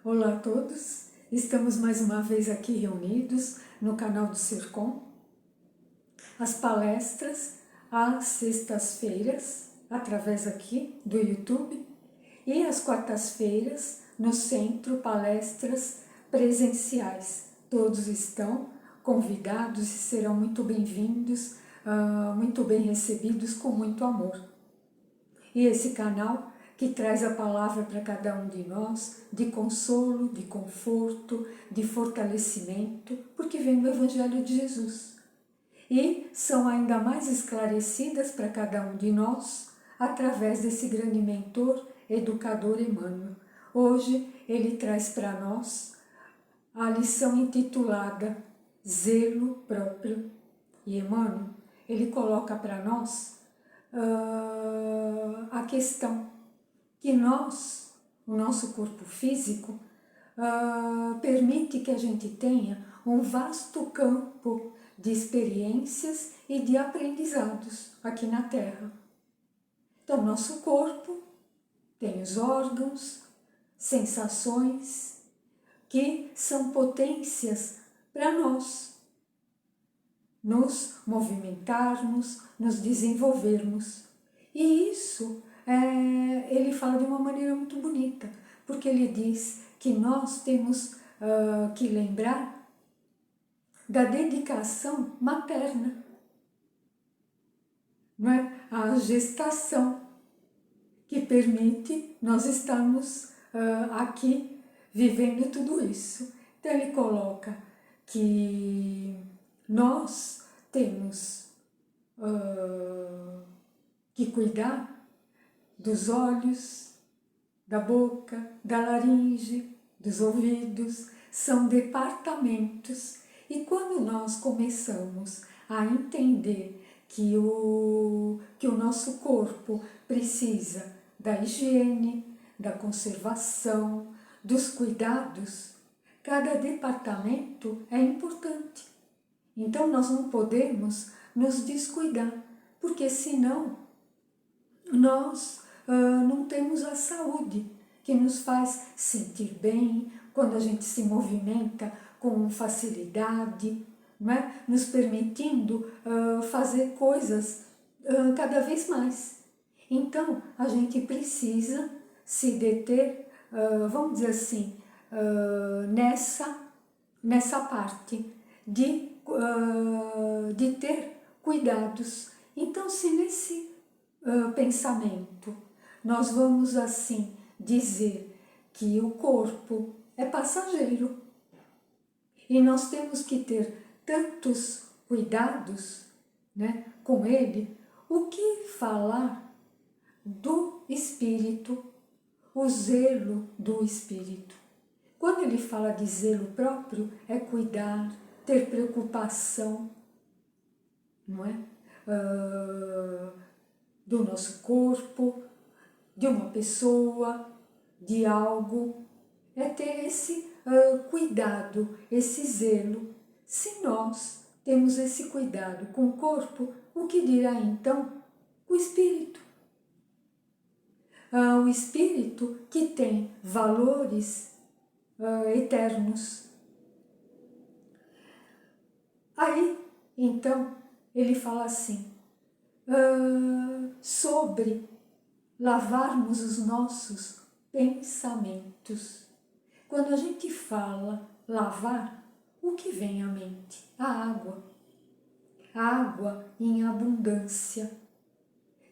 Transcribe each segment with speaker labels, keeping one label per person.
Speaker 1: Olá a todos, estamos mais uma vez aqui reunidos no canal do Sercom. As palestras às sextas-feiras, através aqui do YouTube, e às quartas-feiras no Centro Palestras Presenciais. Todos estão convidados e serão muito bem-vindos, muito bem recebidos com muito amor. E esse canal que traz a palavra para cada um de nós, de consolo, de conforto, de fortalecimento, porque vem do Evangelho de Jesus. E são ainda mais esclarecidas para cada um de nós, através desse grande mentor, educador Emmanuel. Hoje ele traz para nós a lição intitulada Zelo Próprio. E Emmanuel, ele coloca para nós a questão que nós, o nosso corpo físico, permite que a gente tenha um vasto campo de experiências e de aprendizados aqui na Terra. Então, nosso corpo tem os órgãos, sensações, que são potências para nós nos movimentarmos, nos desenvolvermos. E isso ele fala de uma maneira muito bonita, porque ele diz que nós temos que lembrar da dedicação materna, não é? A gestação que permite nós estarmos aqui vivendo tudo isso. Então ele coloca que nós temos que cuidar dos olhos, da boca, da laringe, dos ouvidos, são departamentos. E quando nós começamos a entender que o nosso corpo precisa da higiene, da conservação, dos cuidados, cada departamento é importante. Então nós não podemos nos descuidar, porque senão nós não temos a saúde que nos faz sentir bem quando a gente se movimenta com facilidade, não é? Nos permitindo fazer coisas cada vez mais. Então, a gente precisa se deter, vamos dizer assim, nessa parte de ter cuidados. Então, se nesse pensamento nós vamos assim dizer que o corpo é passageiro e nós temos que ter tantos cuidados, né, com ele, o que falar do espírito, o zelo do espírito? Quando ele fala de zelo próprio, é cuidar, ter preocupação, não é? Do nosso corpo, de uma pessoa, de algo, é ter esse cuidado, esse zelo. Se nós temos esse cuidado com o corpo, o que dirá então o espírito? O espírito que tem valores eternos. Aí, então, ele fala assim, sobre lavarmos os nossos pensamentos. Quando a gente fala lavar, o que vem à mente? A água. A água em abundância.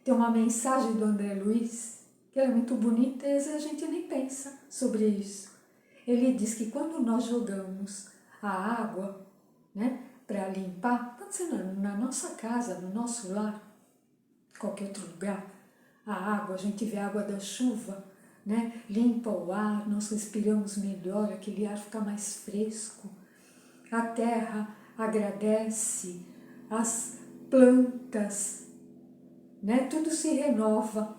Speaker 1: Tem uma mensagem do André Luiz, que é muito bonita e às vezes a gente nem pensa sobre isso. Ele diz que quando nós jogamos a água, né, para limpar, pode ser na nossa casa, no nosso lar, qualquer outro lugar, a água, a gente vê a água da chuva, né, limpa o ar, nós respiramos melhor, aquele ar fica mais fresco, a terra agradece, as plantas, né, tudo se renova.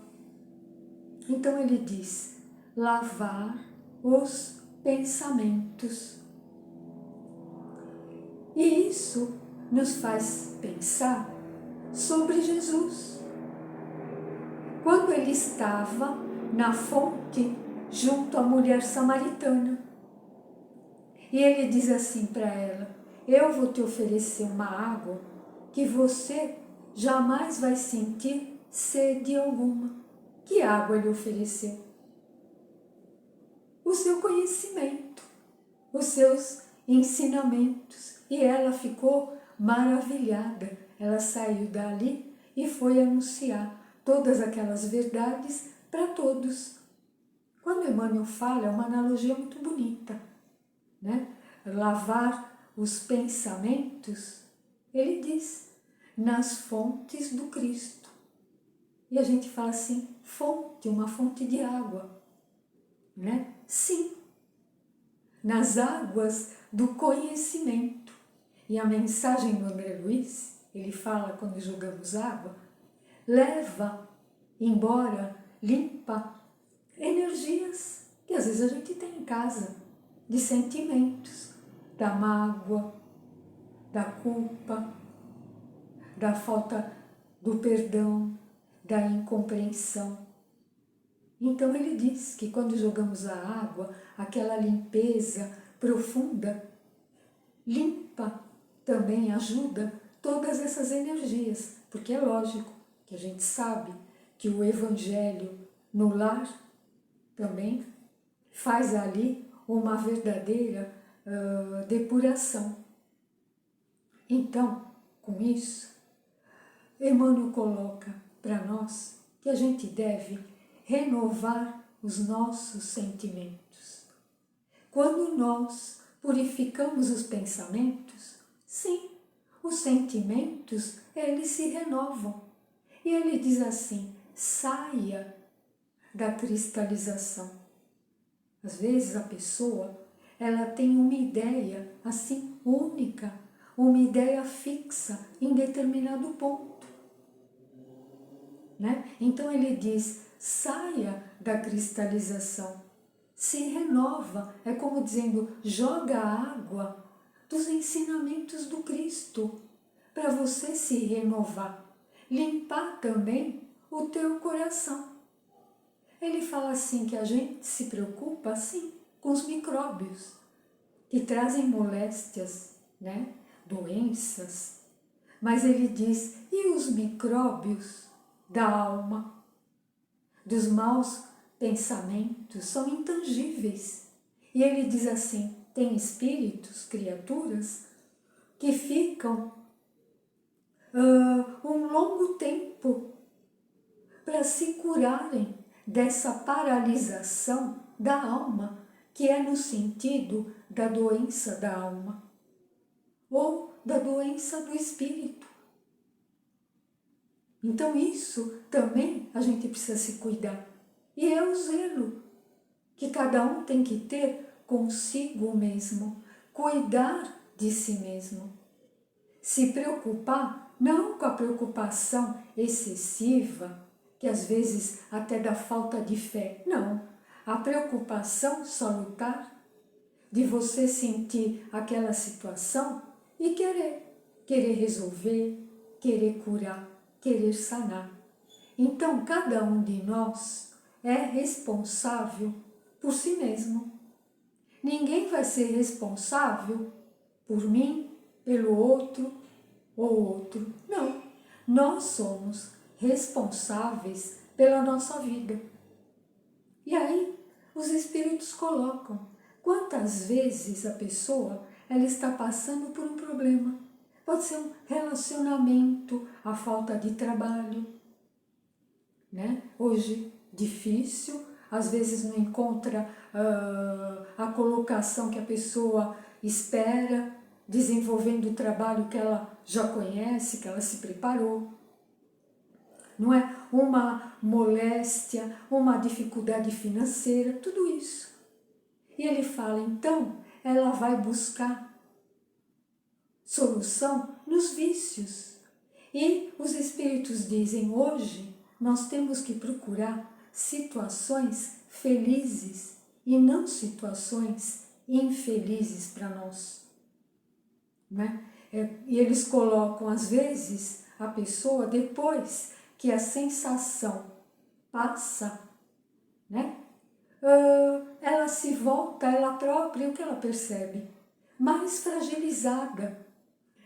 Speaker 1: Então ele diz, lavar os pensamentos. E isso nos faz pensar sobre Jesus. Quando ele estava na fonte junto à mulher samaritana. E ele diz assim para ela: eu vou te oferecer uma água que você jamais vai sentir sede alguma. Que água ele ofereceu? O seu conhecimento, os seus ensinamentos. E ela ficou maravilhada. Ela saiu dali e foi anunciar todas aquelas verdades para todos. Quando Emmanuel fala, é uma analogia muito bonita, né? Lavar os pensamentos, ele diz, nas fontes do Cristo. E a gente fala assim, fonte, uma fonte de água, né? Sim, nas águas do conhecimento. E a mensagem do André Luiz, ele fala quando jogamos água, leva embora, limpa energias que às vezes a gente tem em casa, de sentimentos, da mágoa, da culpa, da falta do perdão, da incompreensão. Então ele diz que quando jogamos a água, aquela limpeza profunda, limpa também, ajuda todas essas energias, porque é lógico que a gente sabe que o Evangelho no lar também faz ali uma verdadeira depuração. Então, com isso, Emmanuel coloca para nós que a gente deve renovar os nossos sentimentos. Quando nós purificamos os pensamentos, sim, os sentimentos, eles se renovam. E ele diz assim, saia da cristalização. Às vezes a pessoa, ela tem uma ideia assim única, uma ideia fixa em determinado ponto, né? Então ele diz, saia da cristalização, se renova, é como dizendo, joga a água dos ensinamentos do Cristo, para você se renovar, limpar também o teu coração. Ele fala assim que a gente se preocupa, sim, com os micróbios, que trazem moléstias, né? Doenças. Mas ele diz, e os micróbios da alma, dos maus pensamentos, são intangíveis. E ele diz assim, tem espíritos, criaturas, que ficam um longo tempo para se curarem dessa paralisação da alma, que é no sentido da doença da alma, ou da doença do espírito. Então isso também a gente precisa se cuidar. E é o zelo que cada um tem que ter consigo mesmo, cuidar de si mesmo. Se preocupar, não com a preocupação excessiva, que às vezes até dá falta de fé, não. A preocupação salutar de você sentir aquela situação e querer resolver, querer curar, querer sanar. Então, cada um de nós é responsável por si mesmo. Ninguém vai ser responsável por mim, pelo outro ou outro. Não. Nós somos responsáveis pela nossa vida. E aí, os espíritos colocam quantas vezes a pessoa ela está passando por um problema. Pode ser um relacionamento, a falta de trabalho, né? Hoje, difícil, às vezes não encontra a colocação que a pessoa espera, desenvolvendo o trabalho que ela já conhece, que ela se preparou. Não é? Uma moléstia, uma dificuldade financeira, tudo isso. E ele fala, então, ela vai buscar solução nos vícios. E os espíritos dizem, hoje, nós temos que procurar situações felizes e não situações infelizes para nós, né? E eles colocam, às vezes, a pessoa, depois que a sensação passa, né? ela se volta, ela própria, o que ela percebe? Mais fragilizada,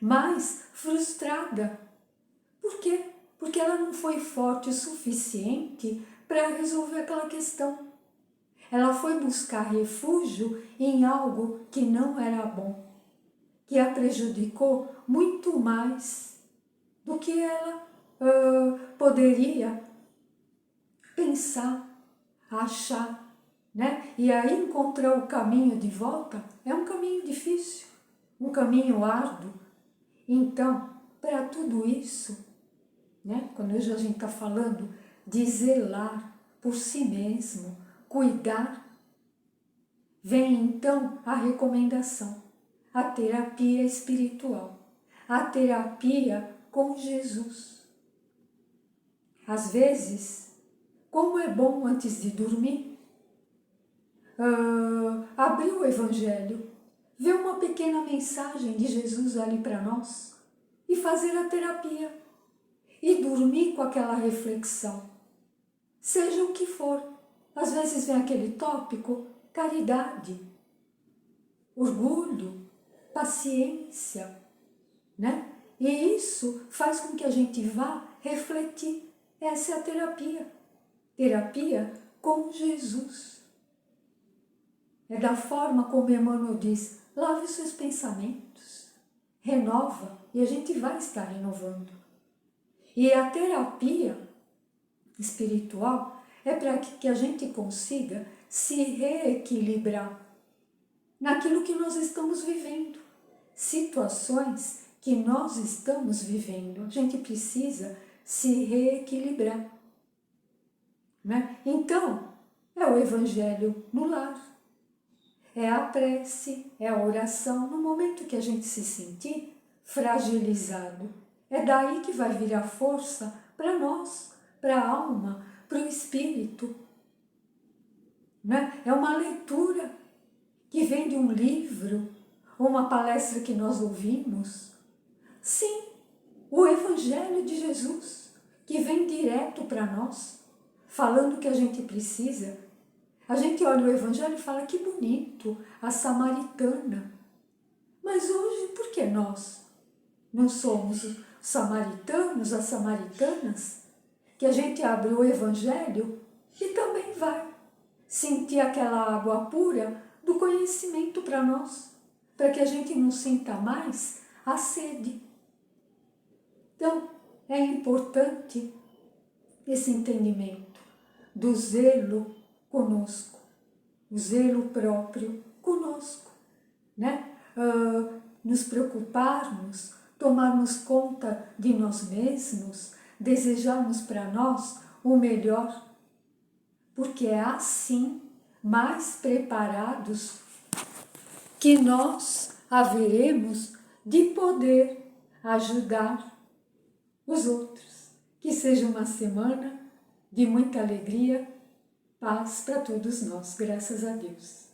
Speaker 1: mais frustrada. Por quê? Porque ela não foi forte o suficiente para resolver aquela questão. Ela foi buscar refúgio em algo que não era bom, que a prejudicou muito mais do que ela poderia pensar, achar, né? E aí encontrar o caminho de volta é um caminho difícil, um caminho árduo. Então, para tudo isso, né? Quando a gente está falando de zelar por si mesmo, cuidar, vem então a recomendação, a terapia espiritual, a terapia com Jesus. Às vezes, como é bom antes de dormir, abrir o Evangelho, ver uma pequena mensagem de Jesus ali para nós e fazer a terapia e dormir com aquela reflexão, seja o que for. Às vezes vem aquele tópico, caridade, orgulho, paciência, né? E isso faz com que a gente vá refletir. Essa é a terapia. Terapia com Jesus. É da forma como Emmanuel diz, lave os seus pensamentos, renova, e a gente vai estar renovando. E a terapia espiritual é para que a gente consiga se reequilibrar naquilo que nós estamos vivendo, situações que nós estamos vivendo. A gente precisa se reequilibrar, né? Então, é o Evangelho no lar, é a prece, é a oração, no momento que a gente se sentir fragilizado. É daí que vai vir a força para nós, para a alma, para o espírito, né? É uma leitura que vem de um livro, ou uma palestra que nós ouvimos. Sim, o Evangelho de Jesus, que vem direto para nós, falando o que a gente precisa. A gente olha o Evangelho e fala, que bonito, a samaritana. Mas hoje, por que nós não somos os samaritanos, as samaritanas? Que a gente abre o Evangelho e também vai sentir aquela água pura do conhecimento para nós, para que a gente não sinta mais a sede. Então, é importante esse entendimento do zelo conosco, o zelo próprio conosco, né? Nos preocuparmos, tomarmos conta de nós mesmos, desejarmos para nós o melhor, porque é assim, mais preparados, que nós haveremos de poder ajudar os outros. Que seja uma semana de muita alegria, paz para todos nós, graças a Deus.